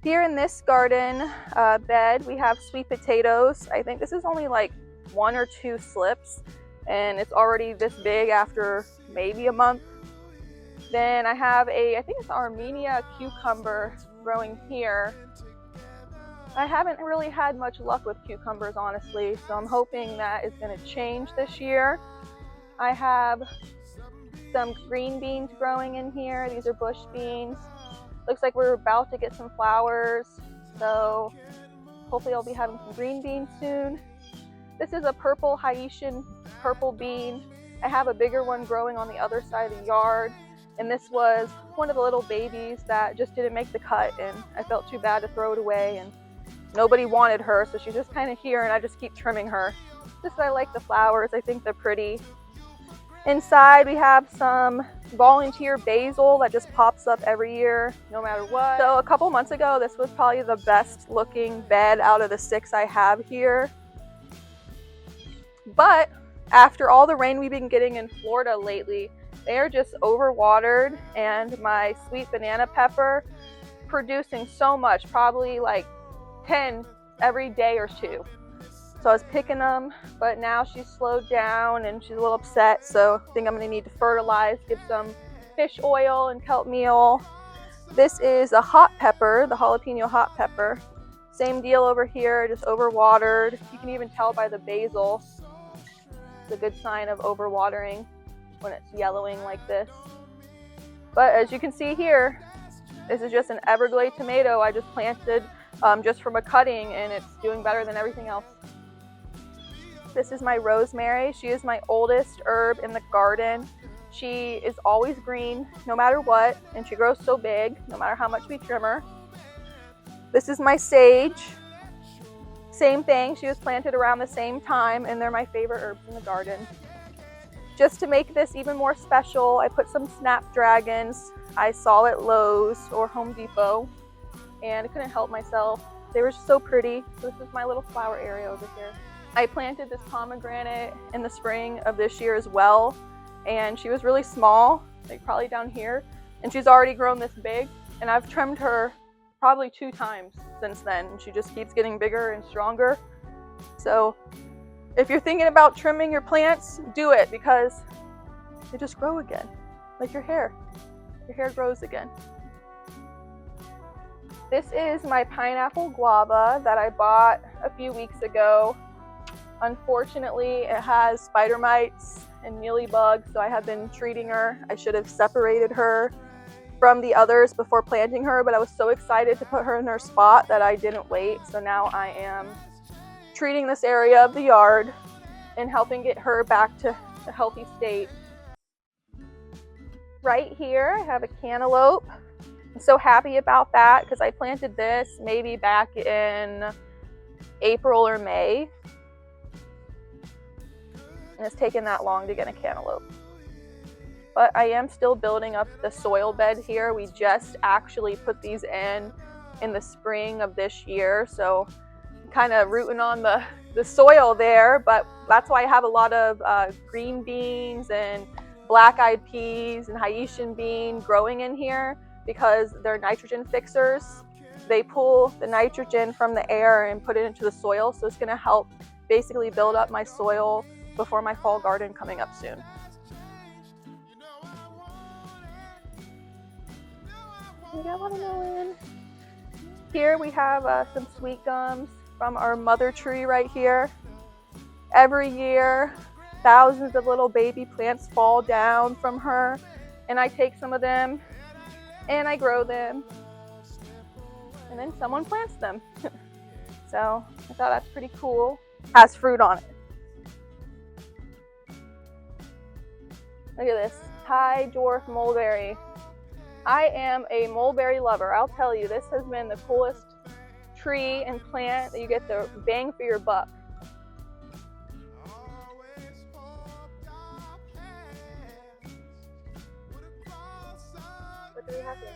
Here in this garden bed, we have sweet potatoes. I think this is only like 1 or 2 slips, and it's already this big after maybe a month. Then I have I think it's Armenia cucumber growing here. I haven't really had much luck with cucumbers, honestly, so I'm hoping that is going to change this year. I have some green beans growing in here. These are bush beans. Looks like we're about to get some flowers, so hopefully I'll be having some green beans soon. This is a purple Haitian purple bean. I have a bigger one growing on the other side of the yard, and this was one of the little babies that just didn't make the cut, and I felt too bad to throw it away, and nobody wanted her, so she's just kind of here, and I just keep trimming her. Just I like the flowers. I think they're pretty. Inside we have some volunteer basil that just pops up every year no matter what. So a couple months ago, this was probably the best looking bed out of the 6 I have here. But after all the rain we've been getting in Florida lately, they are just overwatered, and my sweet banana pepper producing so much, probably like 10 every day or 2. So I was picking them, but now she's slowed down and she's a little upset, so I think I'm going to need to fertilize, give some fish oil and kelp meal. This is a hot pepper, the jalapeno hot pepper. Same deal over here, just overwatered. You can even tell by the basil. It's a good sign of overwatering when it's yellowing like this. But as you can see here, this is just an Everglade tomato I just planted just from a cutting, and it's doing better than everything else. This is my rosemary. She is my oldest herb in the garden. She is always green no matter what, and she grows so big no matter how much we trim her. This is my sage. Same thing, she was planted around the same time, and they're my favorite herbs in the garden. Just to make this even more special, I put some snapdragons I saw at Lowe's or Home Depot, and I couldn't help myself. They were so pretty. So this is my little flower area over here. I planted this pomegranate in the spring of this year as well, and she was really small, like probably down here, and she's already grown this big, and I've trimmed her probably 2 times since then, and she just keeps getting bigger and stronger. So if you're thinking about trimming your plants, do it, because they just grow again, like your hair. Your hair grows again. This is my pineapple guava that I bought a few weeks ago. Unfortunately, it has spider mites and mealybugs, so I have been treating her. I should have separated her from the others before planting her, but I was so excited to put her in her spot that I didn't wait. So now I am treating this area of the yard and helping get her back to a healthy state. Right here, I have a cantaloupe. I'm so happy about that because I planted this maybe back in April or May. And it's taken that long to get a cantaloupe. But I am still building up the soil bed here. We just actually put these in the spring of this year, so I'm kind of rooting on the soil there, but that's why I have a lot of green beans and black-eyed peas and Haitian bean growing in here because they're nitrogen fixers. They pull the nitrogen from the air and put it into the soil, so it's going to help basically build up my soil before my fall garden coming up soon. We got watermelon. Here we have some sweet gums from our mother tree right here. Every year, thousands of little baby plants fall down from her, and I take some of them and I grow them, and then someone plants them. So I thought that's pretty cool. Has fruit on it. Look at this, high dwarf mulberry. I am a mulberry lover. I'll tell you, this has been the coolest tree and plant that you get the bang for your buck. What do we have here?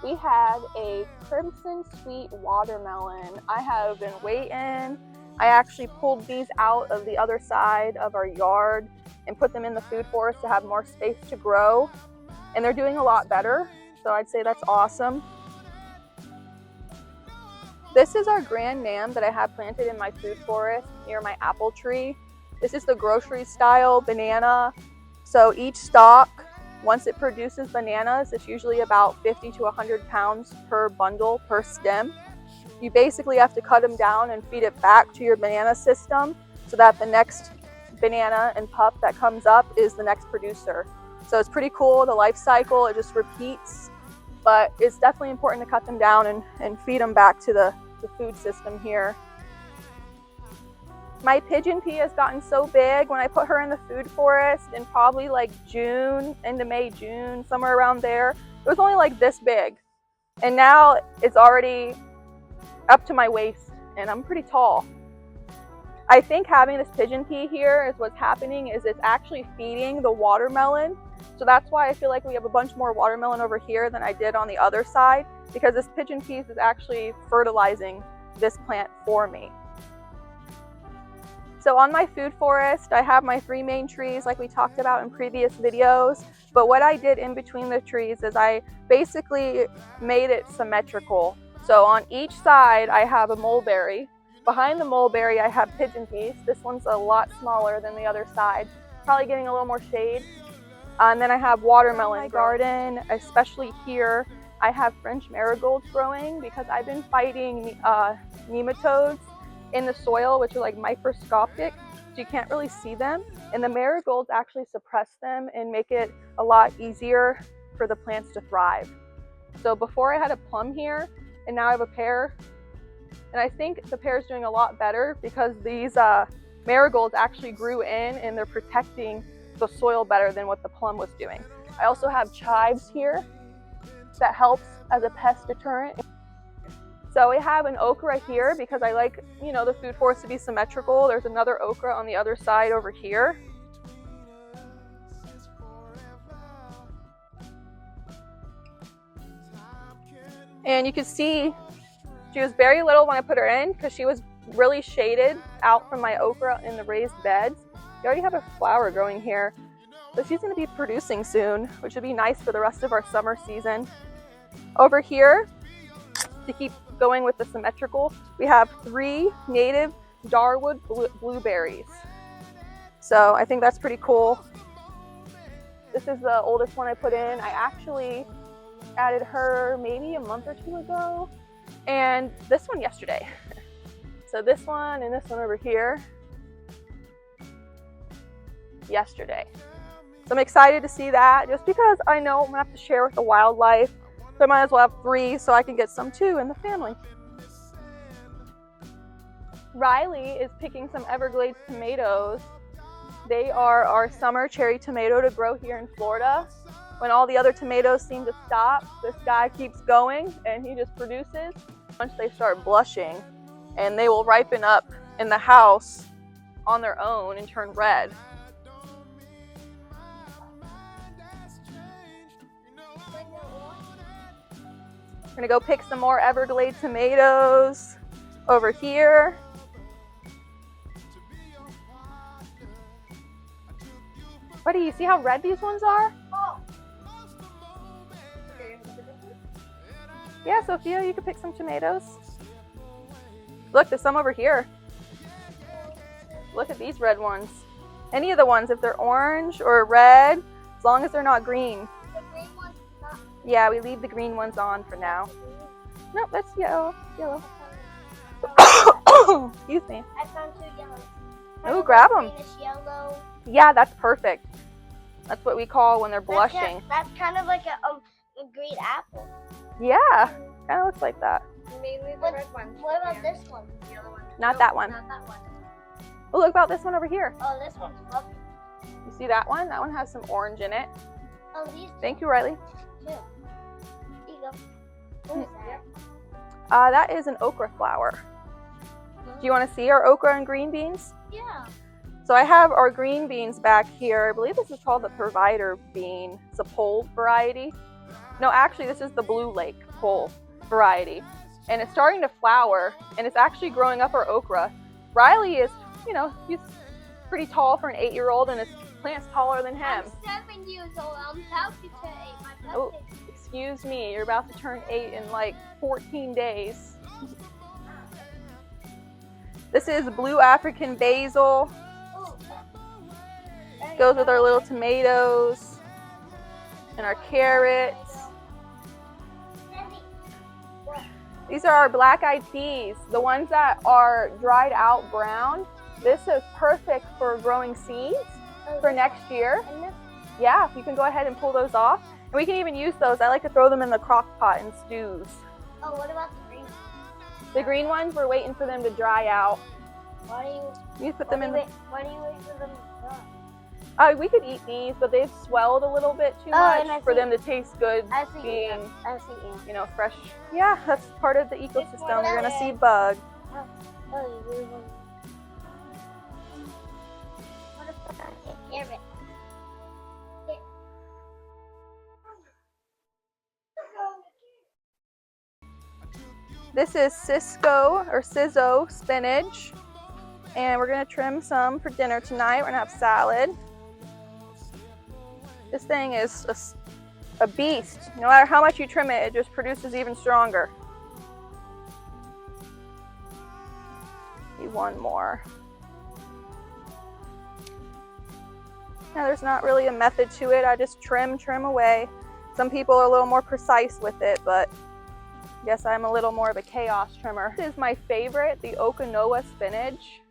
We have a crimson sweet watermelon. I have been waiting. I actually pulled these out of the other side of our yard and put them in the food forest to have more space to grow. And they're doing a lot better. So I'd say that's awesome. This is our Grand Nam that I have planted in my food forest near my apple tree. This is the grocery style banana. So each stalk, once it produces bananas, it's usually about 50 to 100 pounds per bundle per stem. You basically have to cut them down and feed it back to your banana system so that the next banana and pup that comes up is the next producer. So it's pretty cool, the life cycle, it just repeats, but it's definitely important to cut them down and feed them back to the food system here. My pigeon pea has gotten so big. When I put her in the food forest in probably like June, into May, June, somewhere around there, it was only like this big. And now it's already up to my waist and I'm pretty tall. I think having this pigeon pea here is what's happening is it's actually feeding the watermelon. So that's why I feel like we have a bunch more watermelon over here than I did on the other side, because this pigeon pea is actually fertilizing this plant for me. So on my food forest, I have my 3 main trees like we talked about in previous videos. But what I did in between the trees is I basically made it symmetrical. So on each side, I have a mulberry. Behind the mulberry, I have pigeon peas. This one's a lot smaller than the other side, probably getting a little more shade. And then I have watermelon in my garden, especially here. I have French marigolds growing because I've been fighting nematodes in the soil, which are like microscopic, so you can't really see them. And the marigolds actually suppress them and make it a lot easier for the plants to thrive. So before I had a plum here, and now I have a pear. And I think the pear is doing a lot better because these marigolds actually grew in and they're protecting the soil better than what the plum was doing. I also have chives here that helps as a pest deterrent. So we have an okra here because I like, you know, the food forest to be symmetrical. There's another okra on the other side over here. And you can see she was very little when I put her in because she was really shaded out from my okra in the raised beds. We already have a flower growing here, so she's going to be producing soon, which would be nice for the rest of our summer season. Over here, to keep going with the symmetrical, we have 3 native Darwood blueberries. So I think that's pretty cool. This is the oldest one I put in. I actually added her maybe a month or 2 ago, and this one yesterday. So this one and this one over here yesterday. So I'm excited to see that just because I know I'm gonna have to share with the wildlife. So I might as well have 3 so I can get some too in the family. Riley is picking some Everglades tomatoes. They are our summer cherry tomato to grow here in Florida. When all the other tomatoes seem to stop, this guy keeps going and he just produces. Once they start blushing, and they will ripen up in the house on their own and turn red. We're gonna go pick some more Everglades tomatoes over here. Buddy, you see how red these ones are? Oh. Yeah, Sophia, you can pick some tomatoes. Look, there's some over here. Look at these red ones. Any of the ones, if they're orange or red, as long as they're not green. The green one's not. Yeah, we leave the green ones on for now. Nope, that's yellow. Yellow. Excuse me. I found 2 yellows. Oh, grab them. Yellow. Yeah, that's perfect. That's what we call when they're blushing. That's kind of like a green apple. Yeah, kind of looks like that. Mainly the red one. What about this one? The other one. Not No, that one. Not that one. Oh, look about this one over here. Oh, this one's fluffy. You see that one? That one has some orange in it. Oh, these Thank you, Riley. 2. Here you go. What is that? That is an okra flower. Do you want to see our okra and green beans? Yeah. So I have our green beans back here. I believe this is called the Provider bean. It's a pole variety. No, actually, this is the Blue Lake pole variety. And it's starting to flower, and it's actually growing up our okra. Riley is, you know, he's pretty tall for an 8-year-old, and his plant's taller than him. I'm 7 years old. I'm about to turn 8. My Oh, birthday. excuse me, you're about to turn 8 in like 14 days. This is blue African basil. Goes with our little tomatoes and our carrots. These are our black-eyed peas, the ones that are dried out brown. This is perfect for growing seeds for next year. Yeah, you can go ahead and pull those off. And we can even use those. I like to throw them in the crock pot in stews. Oh, what about the green ones? The green ones, we're waiting for them to dry out. Why do you? You put them in the... Why do you wait for them to dry? We could eat these, but they've swelled a little bit too and much for them to taste good I see being, ants. I see ants. you know, fresh. Yeah, that's part of the ecosystem. You're gonna see bugs. Oh, you do. What if I get carrot? This is Cisco or Sizzo spinach, and we're gonna trim some for dinner tonight. We're gonna have salad. This thing is a beast. No matter how much you trim it, it just produces even stronger. Need one more. Now there's not really a method to it. I just trim away. Some people are a little more precise with it, but I guess I'm a little more of a chaos trimmer. This is my favorite, the Okinawa spinach.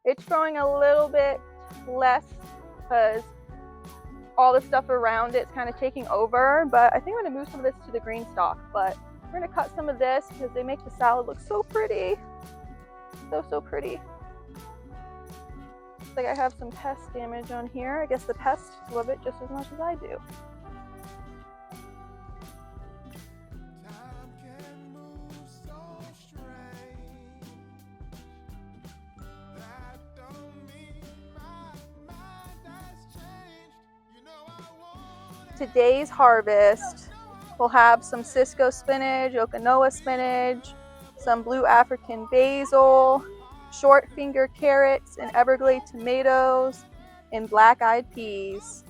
It's growing a little bit less because all the stuff around it's kind of taking over, but I think I'm gonna move some of this to the green stalk. But we're gonna cut some of this because they make the salad look so pretty. So pretty. Looks like I have some pest damage on here. I guess the pests love it just as much as I do. Today's harvest will have some Cisco spinach, Okinawa spinach, some blue African basil, short finger carrots, and Everglade tomatoes, and black-eyed peas.